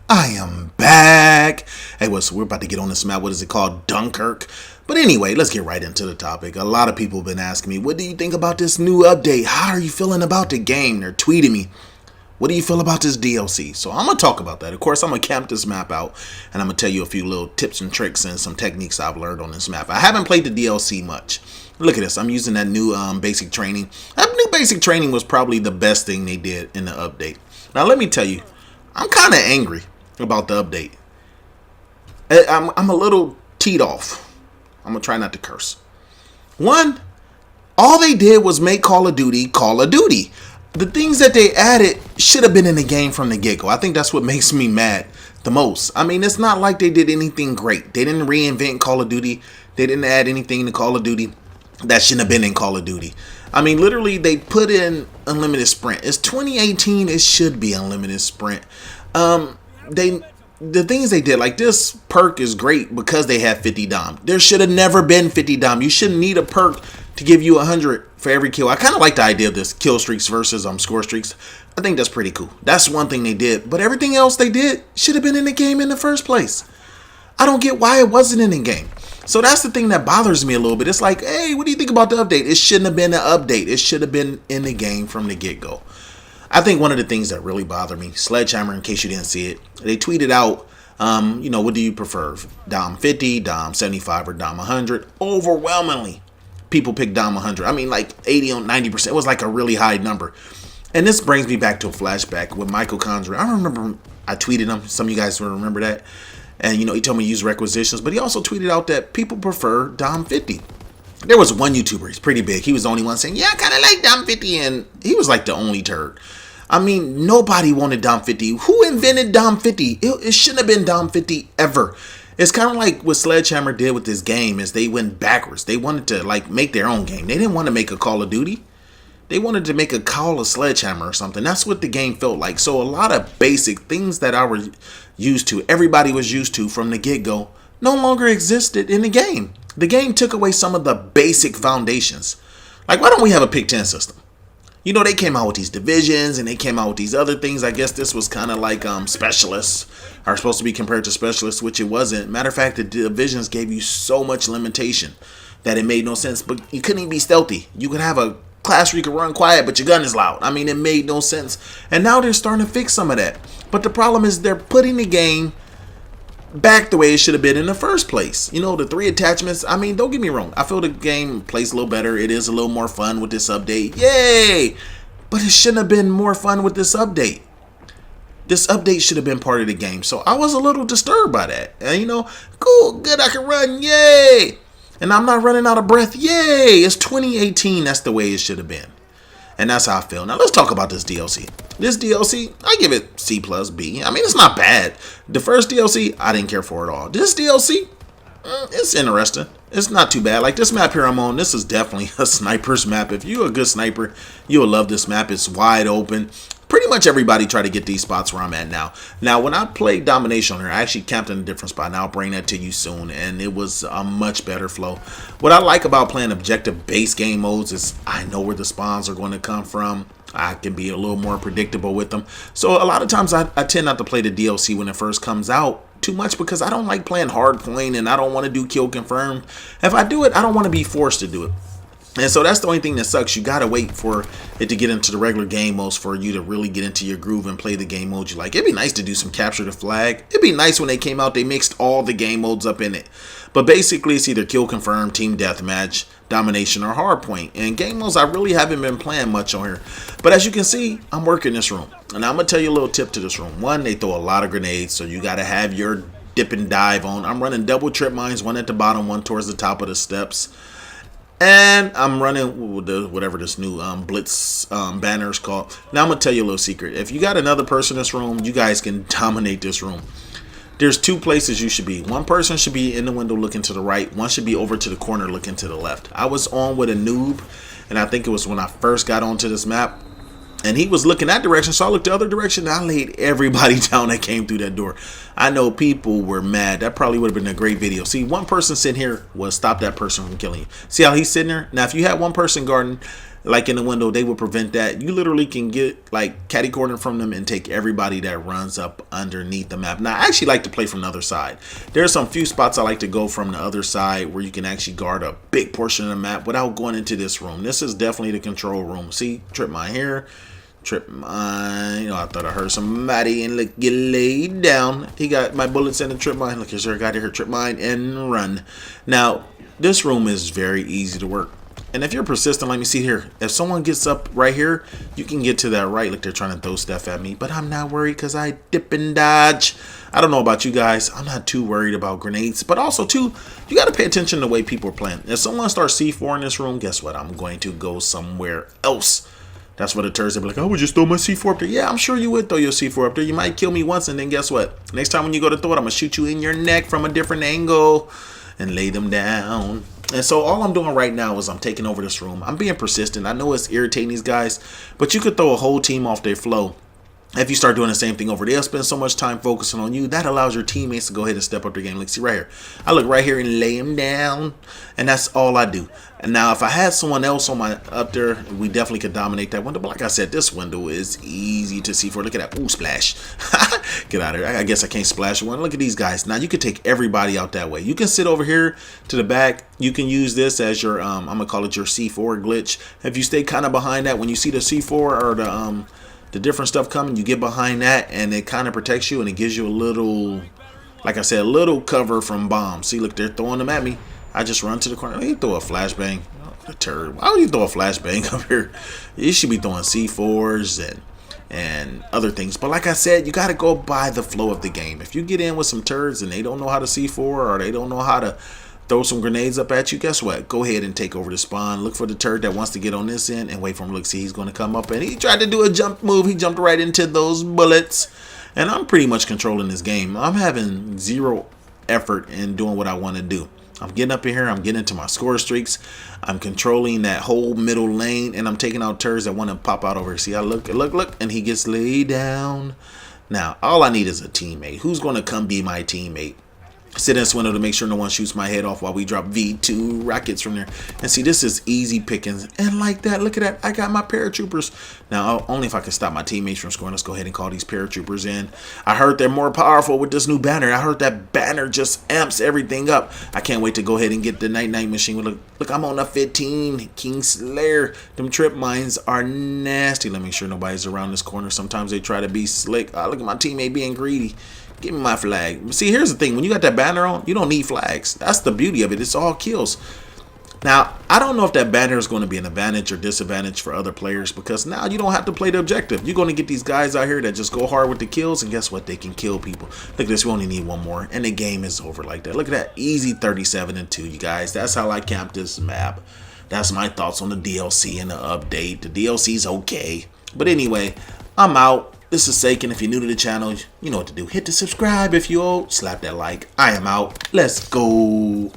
I am back. Hey, we're about to get on this map. What is it called? Dunkirk. But anyway, let's get right into the topic. A lot of people have been asking me, what do you think about this new update? How are you feeling about the game? They're tweeting me, what do you feel about this DLC? So I'm going to talk about that. Of course, I'm going to camp this map out, and I'm going to tell you a few little tips and tricks and some techniques I've learned on this map. I haven't played the DLC much. Look at this. I'm using that new basic training. That new basic training was probably the best thing they did in the update. Now, let me tell you, I'm kind of angry about the update. I'm a little teed off. I'm going to try not to curse. One, all they did was make Call of Duty Call of Duty. The things that they added should have been in the game from the get-go. I think that's what makes me mad the most. I mean, it's not like they did anything great. They didn't reinvent Call of Duty. They didn't add anything to Call of Duty that shouldn't have been in Call of Duty. I mean, literally, they put in unlimited sprint. It's 2018. It should be unlimited sprint. The things they did, like this perk is great because they have 50 dom. There should have never been 50 dom. You shouldn't need a perk to give you 100 for every kill. I kind of like the idea of this kill streaks versus score streaks. I think that's pretty cool. That's one thing they did, but everything else they did should have been in the game in the first place. I don't get why it wasn't in the game. So that's the thing that bothers me a little bit. It's like, hey, what do you think about the update? It shouldn't have been an update. It should have been in the game from the get-go. I think one of the things that really bother me, Sledgehammer, in case you didn't see it, they tweeted out, what do you prefer? Dom 50, Dom 75, or Dom 100? Overwhelmingly, people pick Dom 100. I mean, like 80 on 90%. It was like a really high number. And this brings me back to a flashback with Michael Conjurer. I remember I tweeted him. Some of you guys will remember that. And, he told me to use requisitions. But he also tweeted out that people prefer Dom 50. There was one YouTuber, he's pretty big. He was the only one saying, yeah, I kind of like Dom 50. And he was like the only turd. I mean, nobody wanted Dom 50. Who invented Dom 50? It shouldn't have been Dom 50 ever. It's kind of like what Sledgehammer did with this game is they went backwards. They wanted to make their own game. They didn't want to make a Call of Duty. They wanted to make a Call of Sledgehammer or something. That's what the game felt like. So a lot of basic things that I was used to, everybody was used to from the get-go, no longer existed in the game. The game took away some of the basic foundations. Like, why don't we have a pick 10 system? They came out with these divisions and they came out with these other things. I guess this was kind of like specialists are supposed to be compared to specialists, which it wasn't. Matter of fact, the divisions gave you so much limitation that it made no sense. But you couldn't even be stealthy. You could have a class where you could run quiet, but your gun is loud. I mean, it made no sense. And now they're starting to fix some of that. But the problem is they're putting the game back the way it should have been in the first place. The 3 attachments, I mean, don't get me wrong. I feel the game plays a little better. It is a little more fun with this update. Yay! But it shouldn't have been more fun with this update. This update should have been part of the game. So I was a little disturbed by that. And cool, good, I can run, yay! And I'm not running out of breath, yay! It's 2018, that's the way it should have been. And that's how I feel. Now let's talk about this DLC. This DLC, I give it C plus B. I mean, it's not bad. The first DLC, I didn't care for at all. This DLC, it's interesting. It's not too bad. Like this map here I'm on, this is definitely a sniper's map. If you're a good sniper, you'll love this map. It's wide open. Pretty much everybody try to get these spots where I'm at now. Now, when I played Domination on here, I actually camped in a different spot, and I'll bring that to you soon, and it was a much better flow. What I like about playing objective-based game modes is I know where the spawns are going to come from. I can be a little more predictable with them. So a lot of times I tend not to play the DLC when it first comes out too much because I don't like playing hardpoint, and I don't want to do kill confirmed. If I do it, I don't want to be forced to do it. And so that's the only thing that sucks. You got to wait for it to get into the regular game modes for you to really get into your groove and play the game modes you like. It'd be nice to do some capture the flag. It'd be nice when they came out, they mixed all the game modes up in it. But basically, it's either kill confirm, team deathmatch, domination, or hardpoint. And game modes, I really haven't been playing much on here. But as you can see, I'm working this room. And I'm going to tell you a little tip to this room. One, they throw a lot of grenades, so you got to have your dip and dive on. I'm running double trip mines, one at the bottom, one towards the top of the steps. And I'm running whatever this new Blitz banner is called. Now I'm going to tell you a little secret. If you got another person in this room, you guys can dominate this room. There's 2 places you should be. One person should be in the window looking to the right. One should be over to the corner looking to the left. I was on with a noob, and I think it was when I first got onto this map. And he was looking that direction, so I looked the other direction, and I laid everybody down that came through that door. I know people were mad. That probably would have been a great video. See, one person sitting here will stop that person from killing you. See how he's sitting there? Now, if you had one person guarding, like in the window, they would prevent that. You literally can get like catty corner from them and take everybody that runs up underneath the map. Now, I actually like to play from the other side. There are some few spots I like to go from the other side where you can actually guard a big portion of the map without going into this room. This is definitely the control room. See, trip mine here. Trip mine. You know, I thought I heard somebody, and look, get laid down. He got my bullets in the trip mine. Look, is there a guy here? Trip mine and run. Now, this room is very easy to work. And if you're persistent, let me see here. If someone gets up right here, you can get to that right. Look, they're trying to throw stuff at me, but I'm not worried because I dip and dodge. I don't know about you guys. I'm not too worried about grenades, but also too, you got to pay attention to the way people are playing. If someone starts C4 in this room, guess what? I'm going to go somewhere else. That's what the turds are like, I would just throw my C4 up there. Yeah, I'm sure you would throw your C4 up there. You might kill me once, and then guess what? Next time when you go to throw it, I'm going to shoot you in your neck from a different angle and lay them down. And so all I'm doing right now is I'm taking over this room. I'm being persistent. I know it's irritating these guys, but you could throw a whole team off their flow. If you start doing the same thing over there, spend so much time focusing on you, that allows your teammates to go ahead and step up their game. Like, see right here. I look right here and lay them down, and that's all I do. And now, if I had someone else on my up there, we definitely could dominate that window. But like I said, this window is easy to see for. Look at that. Ooh, splash. Get out of here. I guess I can't splash one. Look at these guys. Now, you can take everybody out that way. You can sit over here to the back. You can use this as your, I'm going to call it your C4 glitch. If you stay kind of behind that, when you see the C4 or the different stuff coming, you get behind that and it kind of protects you and it gives you a little, like I said, a little cover from bombs. See, look, they're throwing them at me. I just run to the corner. You throw a flashbang. Oh, a turd. Why would you throw a flashbang up here? You should be throwing C4s and other things. But like I said, you got to go by the flow of the game. If you get in with some turds and they don't know how to C4 or they don't know how to throw some grenades up at you, guess what? Go ahead and take over the spawn. Look for the turd that wants to get on this end and wait for him. Look, see, he's going to come up and he tried to do a jump move. He jumped right into those bullets. And I'm pretty much controlling this game. I'm having zero effort in doing what I want to do. I'm getting up in here. I'm getting into my score streaks. I'm controlling that whole middle lane and I'm taking out turds that want to pop out over here. See, I look, and he gets laid down. Now, all I need is a teammate. Who's going to come be my teammate? Sit in this window to make sure no one shoots my head off while we drop V2 rockets from there. And see, this is easy pickings. And like that, look at that. I got my paratroopers. Now, only if I can stop my teammates from scoring. Let's go ahead and call these paratroopers in. I heard they're more powerful with this new banner. I heard that banner just amps everything up. I can't wait to go ahead and get the night machine. Look, I'm on a 15. King Slayer. Them trip mines are nasty. Let me make sure nobody's around this corner. Sometimes they try to be slick. Look at my teammate being greedy. Give me my flag. See, here's the thing. When you got that banner on, you don't need flags. That's the beauty of it. It's all kills. Now, I don't know if that banner is going to be an advantage or disadvantage for other players because now you don't have to play the objective. You're going to get these guys out here that just go hard with the kills, and guess what? They can kill people. Look at this. We only need one more, and the game is over like that. Look at that. Easy 37-2, you guys. That's how I camp this map. That's my thoughts on the DLC and the update. The DLC's okay. But anyway, I'm out. This is Saken. If you're new to the channel, you know what to do. Hit the subscribe if you old. Slap that like. I am out. Let's go.